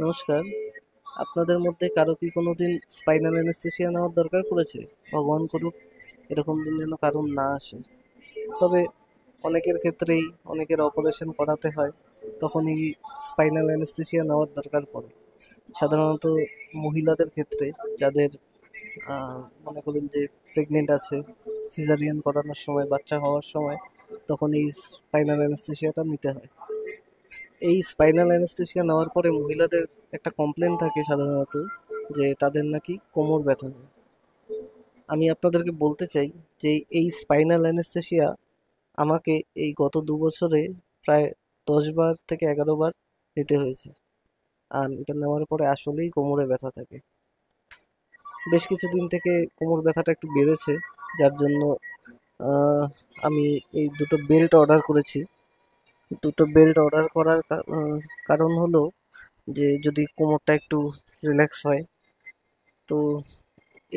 নমস্কার। আপনাদের মধ্যে কারো কি কোনোদিন স্পাইনাল অ্যানেস্থেসিয়া নেওয়ার দরকার পড়েছে? ভগবান করুক এরকম দিন যেন কারোর না আসে। তবে অনেকের ক্ষেত্রেই অনেকের অপারেশন করাতে হয়, তখনই স্পাইনাল অ্যানেস্থেসিয়া নেওয়ার দরকার পড়ে। সাধারণত মহিলাদের ক্ষেত্রে, যাদের মনে করুন যে প্রেগনেন্ট আছে, সিজারিয়ান করানোর সময়, বাচ্চা হওয়ার সময়, তখন এই স্পাইনাল অ্যানেস্থেসিয়াটা নিতে হয়। এই স্পাইনাল অ্যানেস্থেসিয়া নেওয়ার পরে মহিলাদের একটা কমপ্লেন থাকে সাধারণত, যে তাদের নাকি কোমর ব্যথা হয়। আমি আপনাদেরকে বলতে চাই যে এই স্পাইনাল অ্যানেস্থেসিয়া আমাকে এই গত 2 বছরে প্রায় 10 বার থেকে 11 বার নিতে হয়েছে। আর এটা নেওয়ার পরে আসলেই কোমরে ব্যথা থাকে। বেশ কিছুদিন থেকে কোমর ব্যথাটা একটু বেড়েছে, যার জন্য আহ, আমি এই দুটো বেল্ট অর্ডার করেছি। দুটো বেল্ট অর্ডার করার কারণ হলো যে যদি কোমরটা একটু রিল্যাক্স হয়। তো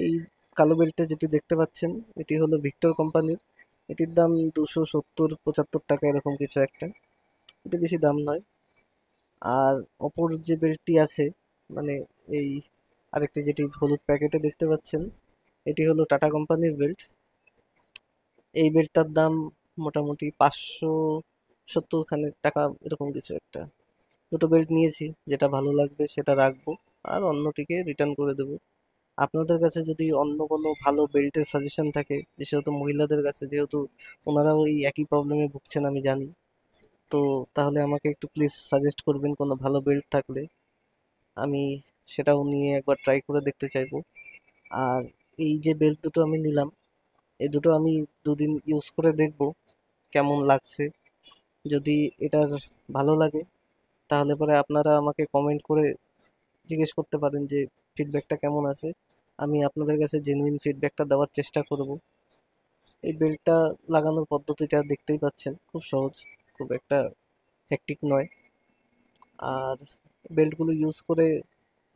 এই কালো বেল্টটা যেটি দেখতে পাচ্ছেন, এটি হলো ভিক্টর কোম্পানির। এটির দাম 270-75 টাকা এরকম কিছু একটা। এটি বেশি দাম নয়। আর অপর যে বেল্টটি আছে, মানে এই আরেকটি যেটি হলুদ প্যাকেটে দেখতে পাচ্ছেন, এটি হলো টাটা কোম্পানির বেল্ট। এই বেল্টটার দাম মোটামুটি 570 খানেক টাকা এরকম কিছু একটা। দুটো বেল্ট নিয়েছি, যেটা ভালো লাগবে সেটা রাখবো, আর অন্যটিকে রিটার্ন করে দেবো। আপনাদের কাছে যদি অন্য কোনো ভালো বেল্টের সাজেশন থাকে, বিশেষত মহিলাদের কাছে, যেহেতু ওনারাও এই একই প্রবলেমে ভুগছেন আমি জানি, তো তাহলে আমাকে একটু প্লিজ সাজেস্ট করবেন কোনো ভালো বেল্ট থাকলে। আমি সেটাও নিয়ে একবার ট্রাই করে দেখতে চাইবো। আর এই যে বেল্ট দুটো আমি নিলাম, এই দুটো আমি 2 দিন ইউজ করে দেখব কেমন লাগছে। যদি এটার ভালো লাগে, তাহলে পরে আপনারা আমাকে কমেন্ট করে জিজ্ঞেস করতে পারেন যে ফিডব্যাকটা কেমন আছে। আমি আপনাদের কাছে জেনুইন ফিডব্যাকটা দেওয়ার চেষ্টা করব। এই বেল্টটা লাগানোর পদ্ধতিটা দেখতেই পাচ্ছেন, খুব সহজ, খুব একটা হেক্টিক নয়। আর বেল্টগুলো ইউজ করে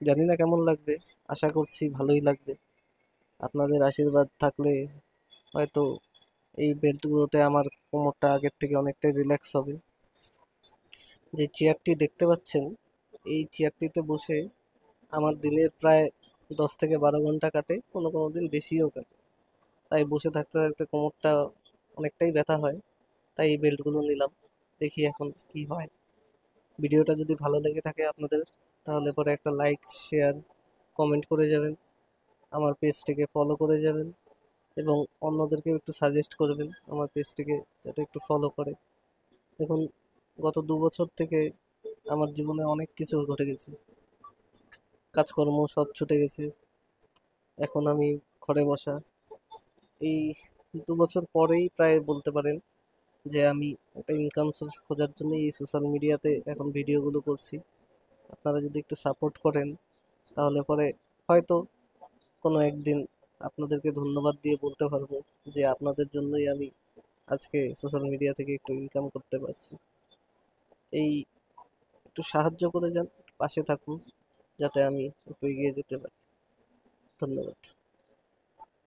জানি না কেমন লাগবে, আশা করছি ভালোই লাগবে। আপনাদের আশীর্বাদ থাকলে হয়তো এই বেল্টগুলোতে আমার কোমরটা আগের থেকে অনেকটাই রিল্যাক্স হবে। যে চেয়ারটি দেখতে পাচ্ছেন, এই চেয়ারটিতে বসে আমার দিনের প্রায় 10 থেকে 12 ঘন্টা কাটে, কোনো কোনো দিন বেশিও কাটে। তাই বসে থাকতে থাকতে কোমরটা অনেকটাই ব্যথা হয়। তাই এই বেল্টগুলো নিলাম, দেখি এখন কি হয়। ভিডিওটা যদি ভালো লেগে থাকে আপনাদের, তাহলে পরে একটা লাইক, শেয়ার, কমেন্ট করে যাবেন, আমার পেজটিকে ফলো করে যাবেন, এবং অন্যদেরকেও একটু সাজেস্ট করবেন আমার পেজটিকে যাতে একটু ফলো করে। দেখুন, গত 2 বছর থেকে আমার জীবনে অনেক কিছু ঘটে গেছে, কাজকর্ম সব ছুটে গেছে। এখন আমি ঘরে বসা। এই 2 বছর পরেই প্রায় বলতে পারেন যে আমি একটা ইনকাম সোর্স খোঁজার জন্য এই সোশ্যাল মিডিয়াতে এখন ভিডিওগুলো করছি। আপনারা যদি একটু সাপোর্ট করেন, তাহলে পরে হয়তো কোনো একদিন আপনাদেরকে ধন্যবাদ দিয়ে বলতে পারবো যে আপনাদের জন্যই আমি আজকে সোশ্যাল মিডিয়া থেকে একটু ইনকাম করতে পারছি। এই একটু সাহায্য করে যান, পাশে থাকুন, যাতে আমি একটু এগিয়ে যেতে পারি। ধন্যবাদ।